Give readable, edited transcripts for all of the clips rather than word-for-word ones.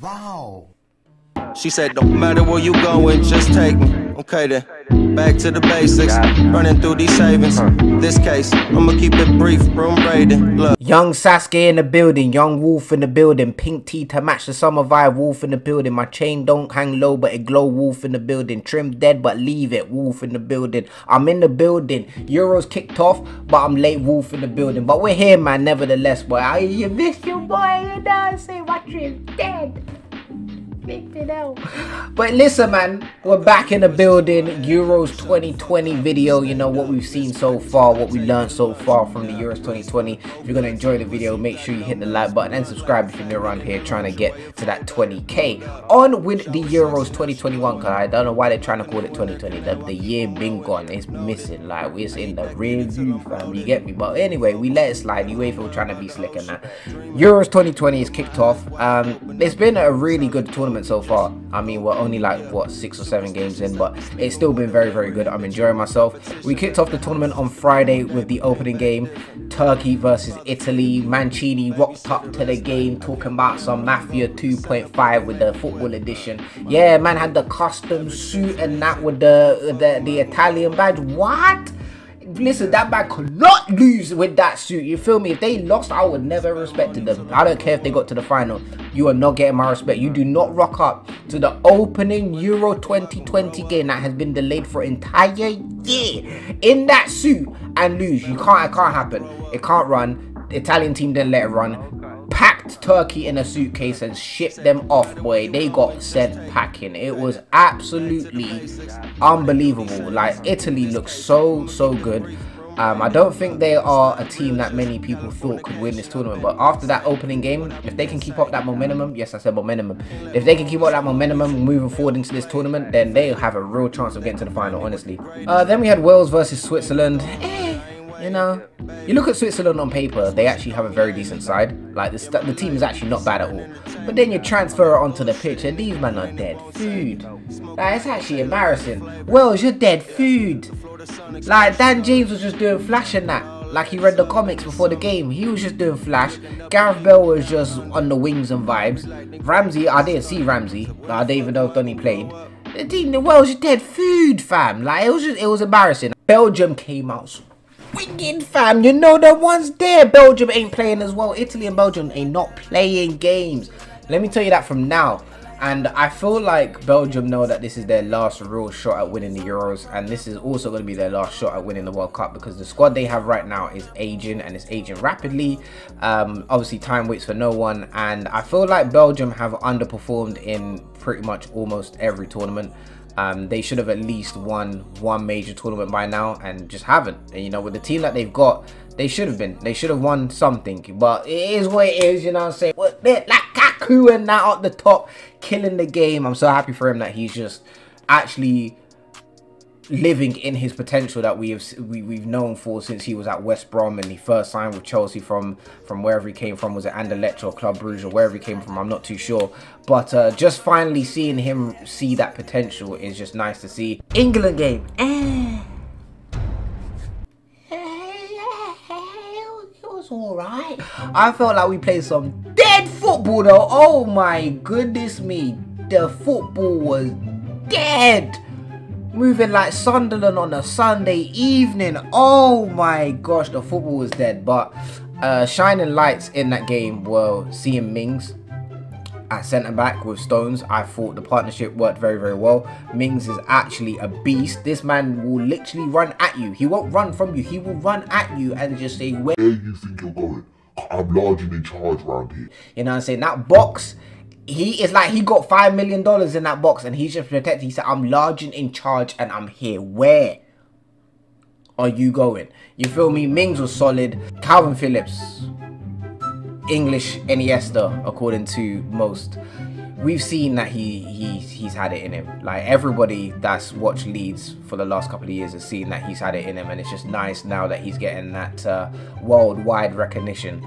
Wow. She said, don't matter where you going, just take me. Okay then, back to the basics. Running through these savings. This case, I'ma keep it brief, room raiding. Look. Young Sasuke in the building, young Wolf in the building, pink tee to match the summer vibe, Wolf in the building. My chain don't hang low, but it glow, Wolf in the building. Trim dead, but leave it, Wolf in the building. I'm in the building. Euros kicked off, but I'm late, Wolf in the building. But we're here, man, nevertheless, boy. You missed your boy, you know what I'm saying? My trim's dead. But listen, man, we're back in the building. Euros 2020 video. You know what we've seen so far, what we learned so far from the Euros 2020. If you're gonna enjoy the video, make sure you hit the like button and subscribe if you're new around here trying to get to that 20k. On with the Euros 2021, because I don't know why they're trying to call it 2020. The year been gone, it's missing, like it's in the rear view, fam, you get me? But anyway, we let it slide. UEFA were trying to be slick and that. Euros 2020 is kicked off. It's been a really good tournament so far. I mean, we're only like what 6 or 7 games in, but it's still been very, very good. I'm enjoying myself. We kicked off the tournament on Friday with the opening game, Turkey versus Italy. Mancini rocked up to the game talking about some Mafia 2.5 with the football edition. Yeah, man had the custom suit and that with the Italian badge. What? Listen, that man could not lose with that suit. You feel me? If they lost, I would never have respected them. I don't care if they got to the final. You are not getting my respect. You do not rock up to the opening Euro 2020 game that has been delayed for an entire year in that suit and lose. You can't. It can't happen. It can't run. The Italian team didn't let it run. Packed Turkey in a suitcase and shipped them off, boy. They got sent packing. It was absolutely unbelievable. Like, Italy looks so good. I don't think they are a team that many people thought could win this tournament, but after that opening game, if they can keep up that momentum, yes, I said momentum, if they can keep up that momentum moving forward into this tournament, then they'll have a real chance of getting to the final, honestly. Then we had Wales versus Switzerland. You know, you look at Switzerland on paper, they actually have a very decent side. Like, the team is actually not bad at all. But then you transfer it onto the pitch and these men are dead food. Like, it's actually embarrassing. Wales, you're dead food. Like, Dan James was just doing flash and that. Like, he read the comics before the game. He was just doing flash. Gareth Bale was just on the wings and vibes. Ramsey, I didn't see Ramsey. I don't even know if Donny played. The team, the Wales, you're dead food, fam. Like, it was embarrassing. Belgium came out winging, fam. You know the ones there. Belgium ain't playing as well. Italy and Belgium ain't not playing games. Let me tell you that from now. And I feel like Belgium know that this is their last real shot at winning the Euros, and this is also going to be their last shot at winning the World Cup, because the squad they have right now is aging, and it's aging rapidly. Obviously time waits for no one, and I feel like Belgium have underperformed in pretty much almost every tournament. They should have at least won one major tournament by now and just haven't. And you know, with the team that they've got, they should have won something, but it is what it is, you know what I'm saying? Like Kaku and that at the top, killing the game. I'm so happy for him that he's just actually living in his potential that we've known for since he was at West Brom and he first signed with Chelsea from wherever he came from. Was it Anderlecht or Club Brugge or wherever he came from? I'm not too sure, but just finally seeing him see that potential is just nice to see. England game, it was alright. I felt like we played some dead football though. Oh my goodness me, the football was dead. Moving like Sunderland on a Sunday evening. Oh my gosh, the football was dead. But shining lights in that game were seeing Mings at centre back with Stones. I thought the partnership worked very, very well. Mings is actually a beast. This man will literally run at you. He won't run from you. He will run at you and just say, where you think you're going? I'm large and in charge around here. You know what I'm saying? That box, he is like, he got $5 million in that box and he's just protected. He said, I'm large and in charge and I'm here. Where are you going? You feel me? Mings was solid. Calvin Phillips, English Iniesta, according to most. We've seen that he's had it in him. Like, everybody that's watched Leeds for the last couple of years has seen that he's had it in him, and it's just nice now that he's getting that worldwide recognition.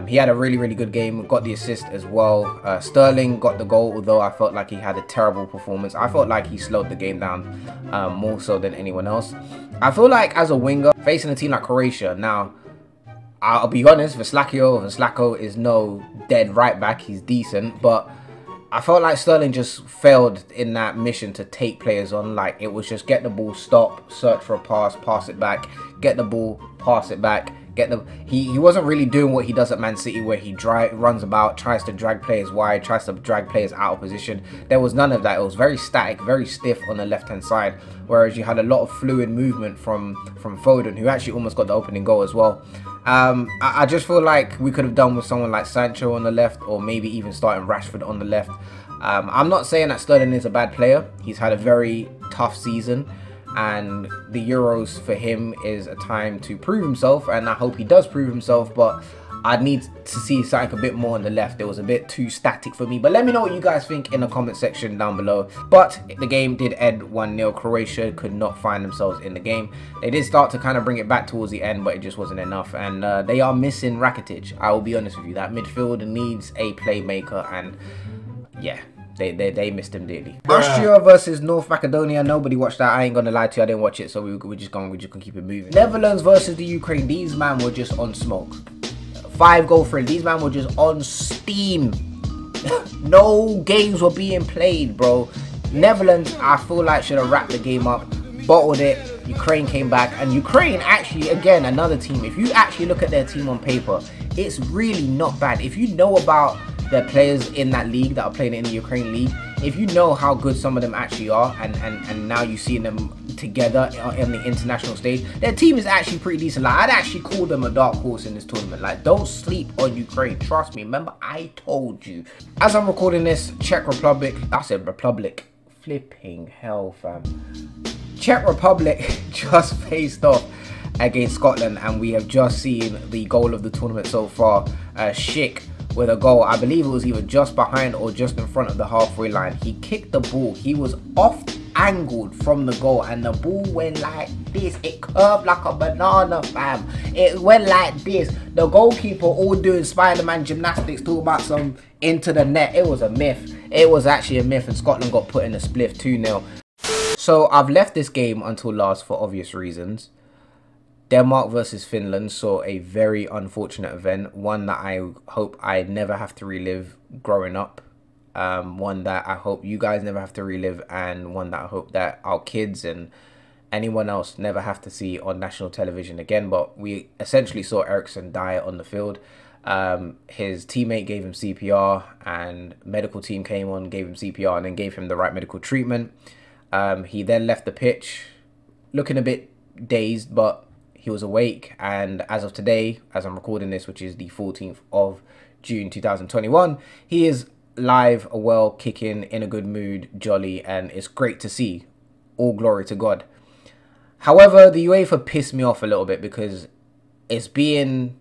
He had a really, really good game, got the assist as well. Sterling got the goal, although I felt like he had a terrible performance. I felt like he slowed the game down more so than anyone else. I feel like as a winger, facing a team like Croatia, now, I'll be honest, Vlasic is no dead right back. He's decent, but I felt like Sterling just failed in that mission to take players on. Like, it was just get the ball, stop, search for a pass it back, get the ball, pass it back, he wasn't really doing what he does at Man City, where he runs about, tries to drag players wide, tries to drag players out of position. There was none of that. It was very static, very stiff on the left hand side, whereas you had a lot of fluid movement from Foden, who actually almost got the opening goal as well. I just feel like we could have done with someone like Sancho on the left, or maybe even starting Rashford on the left. I'm not saying that Sterling is a bad player. He's had a very tough season, and the Euros for him is a time to prove himself, and I hope he does prove himself, but I need to see something a bit more on the left. It was a bit too static for me. But let me know what you guys think in the comment section down below. But the game did end 1-0. Croatia could not find themselves in the game. They did start to kind of bring it back towards the end, but it just wasn't enough. And they are missing Rakitic. I will be honest with you. That midfield needs a playmaker, and yeah, they missed him dearly. Austria versus North Macedonia. Nobody watched that. I ain't gonna lie to you, I didn't watch it, so we're just gonna keep it moving. Netherlands versus the Ukraine. These man were just on smoke. 5-goal thrill. These man were just on steam. No games were being played, bro. Netherlands, I feel like, should have wrapped the game up, bottled it. Ukraine came back, and Ukraine actually, again, another team. If you actually look at their team on paper, it's really not bad. If you know about their players in that league that are playing in the Ukraine league, if you know how good some of them actually are, and now you see them together on the international stage, their team is actually pretty decent. Like, I'd actually call them a dark horse in this tournament. Like, don't sleep on Ukraine, trust me. Remember, I told you. As I'm recording this, Czech Republic, I said Republic, flipping hell, fam. Czech Republic just faced off against Scotland, and we have just seen the goal of the tournament so far. Schick with a goal. I believe it was either just behind or just in front of the halfway line. He kicked the ball. He was off angled from the goal, and the ball went like this. It curved like a banana, fam. It went like this. The goalkeeper all doing Spider-Man gymnastics, talking about some into the net. It was a myth. It was actually a myth, and Scotland got put in a spliff 2-0. So I've left this game until last for obvious reasons. Denmark versus Finland saw a very unfortunate event, one that I hope I never have to relive growing up, one that I hope you guys never have to relive, and one that I hope that our kids and anyone else never have to see on national television again. But we essentially saw Eriksen die on the field. His teammate gave him CPR, and medical team came on, gave him CPR, and then gave him the right medical treatment. He then left the pitch looking a bit dazed, but he was awake, and as of today, as I'm recording this, which is the 14th of June 2021, he is live, well, kicking, in a good mood, jolly, and it's great to see. All glory to God. However, the UEFA pissed me off a little bit, because it's being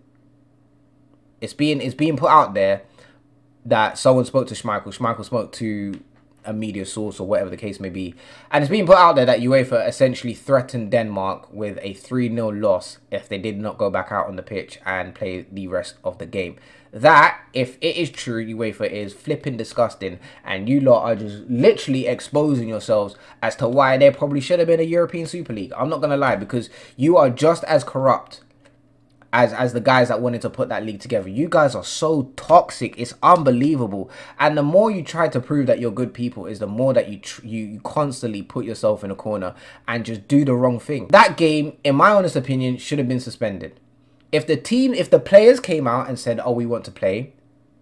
put out there that someone spoke to Schmeichel. Schmeichel spoke to a media source, or whatever the case may be, and it's being put out there that UEFA essentially threatened Denmark with a 3-0 loss if they did not go back out on the pitch and play the rest of the game. That, if it is true, UEFA is flipping disgusting, and you lot are just literally exposing yourselves as to why there probably should have been a European Super League. I'm not gonna lie, because you are just as corrupt as the guys that wanted to put that league together. You guys are so toxic, it's unbelievable. And the more you try to prove that you're good people, is the more that you constantly put yourself in a corner and just do the wrong thing. That game, in my honest opinion, should have been suspended. If the players came out and said, oh, we want to play,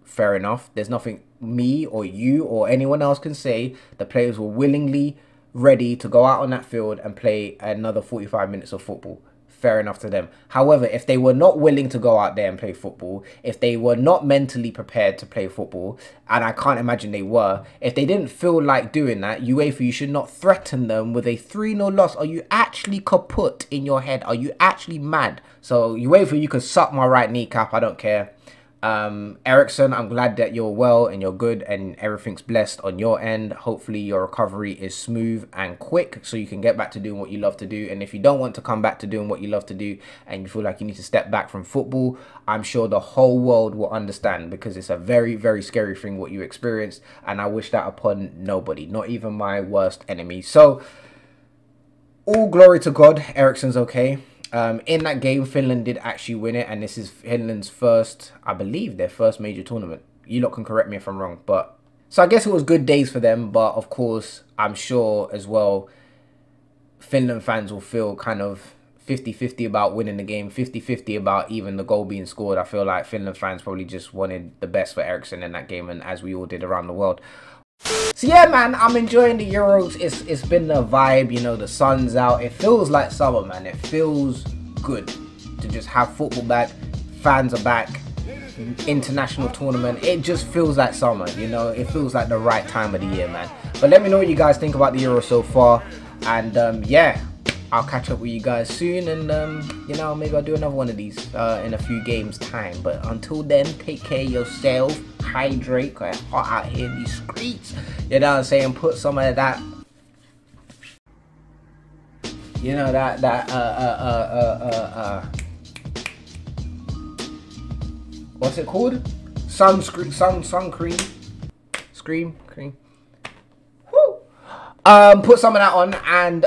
fair enough. There's nothing me or you or anyone else can say. The players were willingly ready to go out on that field and play another 45 minutes of football. Fair enough to them. However, if they were not willing to go out there and play football, if they were not mentally prepared to play football, and I can't imagine they were, if they didn't feel like doing that, UEFA, you should not threaten them with a 3-0 loss. Are you actually kaput in your head? Are you actually mad? So UEFA, you can suck my right kneecap, I don't care. Eriksen, I'm glad that you're well and you're good and everything's blessed on your end. Hopefully your recovery is smooth and quick, so you can get back to doing what you love to do. And if you don't want to come back to doing what you love to do, and you feel like you need to step back from football, I'm sure the whole world will understand, because it's a very, very scary thing what you experienced, and I wish that upon nobody, not even my worst enemy. So all glory to God, Eriksen's okay. In that game, Finland did actually win it, and this is Finland's first, I believe, their first major tournament. You lot can correct me if I'm wrong, but So I guess it was good days for them, but of course, I'm sure as well, Finland fans will feel kind of 50-50 about winning the game, 50-50 about even the goal being scored. I feel like Finland fans probably just wanted the best for Eriksson in that game, and as we all did around the world. So yeah, man, I'm enjoying the Euros. It's been a vibe, you know, the sun's out. It feels like summer, man. It feels good to just have football back, fans are back, international tournament. It just feels like summer, you know. It feels like the right time of the year, man. But let me know what you guys think about the Euro so far, and yeah, I'll catch up with you guys soon, and you know, maybe I'll do another one of these in a few games time. But until then, take care of yourself, hydrate, cause it's hot out here in these streets, you know what I'm saying. Put some of that, you know, what's it called? Sun cream. Woo! Put some of that on, and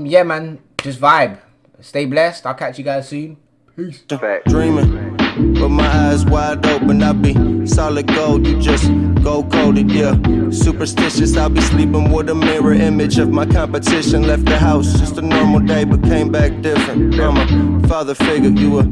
yeah, man, just vibe. Stay blessed. I'll catch you guys soon. Peace. Dreaming, with my eyes wide open, I be solid gold, you just gold coated, yeah. Superstitious, I'll be sleeping with a mirror image of my competition. Left the house, just a normal day, but came back different. I'm a father figure, you a